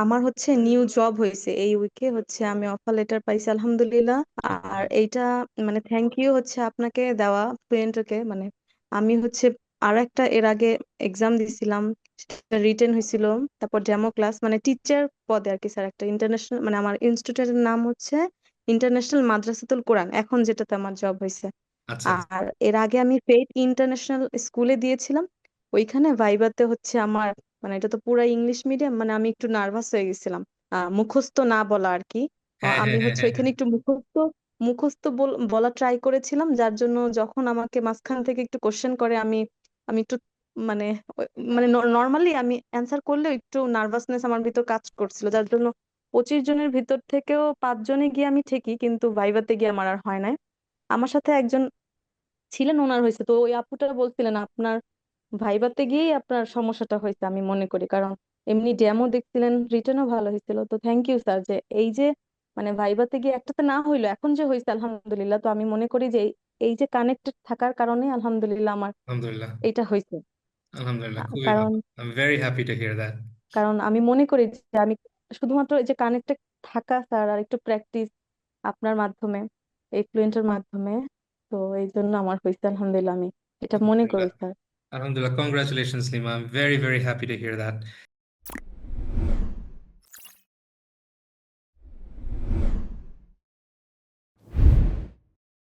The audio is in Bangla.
আমার হচ্ছে নিউ জব হয়েছে এই উইকে, হচ্ছে আমি অফার লেটার পাইছি আলহামদুলিল্লাহ। আর এইটা মানে থ্যাংক ইউ হচ্ছে আপনাকে দেওয়া ফ্লুয়েন্টকে। মানে আমি হচ্ছে আর একটা এর আগে এক্সাম দিছিলাম, রিটেন হয়েছিল। তারপর ডেমো ক্লাস, মানে টিচার পদে আর কি স্যার, একটা ইন্টারন্যাশনাল, মানে আমার ইনস্টিটিউটের নাম হচ্ছে ইন্টারন্যাশনাল মাদ্রাসাতুল কোরআন, এখন যেটাতে আমার জব হয়েছে। আচ্ছা। আর এর আগে আমি ফেইথ ইন্টারন্যাশনাল স্কুলে দিয়েছিলাম। ওইখানে ভাইভাতে হচ্ছে আমার, মানে এটা তো পুরা ইংলিশ মিডিয়াম, মানে আমি একটু নার্ভাস হয়ে গেছিলাম, মুখস্থ না বলা আর কি। হ্যাঁ, হ্যাঁ, আমি হ্যাঁ, হচ্ছে হ্যাঁ, হ্যাঁ। ওইখানে একটু মুখস্থ মুখস্থ বলা ট্রাই করেছিলাম, যার জন্য যখন আমাকে মাঝখান থেকে একটু কোশ্চেন করে, আমি আমি একটু মানে মানে নর্মালি আমি অ্যান্সার করলেও একটু নার্ভাসনেস আমার ভিতর কাজ করছিল, যার জন্য 25 জনের ভিতর থেকেও 5 জনে গিয়ে আমি ঠিকই, কিন্তু ভাইভাতে গিয়ে আমার আর হয় নাই। আমার সাথে একজন ছিলেন, ওনার হয়েছে। তো ওই আপুটা বলছিলেন আপনার ভাইভাতে গিয়েই আপনার সমস্যাটা হয়েছে আমি মনে করি, কারণ এমনি ডেমো দেখছিলেন, রিটেনও ভালো হয়েছিল। তো থ্যাংক ইউ স্যার, যে এই যে মানে ভাইভাতে গিয়ে একটাতে না হইলো, এখন যে হয়েছে আলহামদুলিল্লাহ। তো আমি মনে করি যে এই যে কানেক্টেড থাকার কারণে আলহামদুলিল্লাহ আমার আলহামদুলিল্লাহ। এইটা হয়েছে। আলহামদুলিল্লাহ, খুবই কারণ ভালো। I am very happy to here that. কারণ আমি মনে করি যে আমি শুধুমাত্র এই যে কানেক্টেড থাকা স্যার, আর একটু প্র্যাকটিস আপনার মাধ্যমে, এই ফ্লুয়েন্টের মাধ্যমে, তো এই জন্য আমার হয়েছে আলহামদুলিল্লাহ, আমি এটা মনে করি আলহামদুলিল্লাহ। Sir. Alhamdulillah, congratulations, Lima. I'm very, very happy to hear that.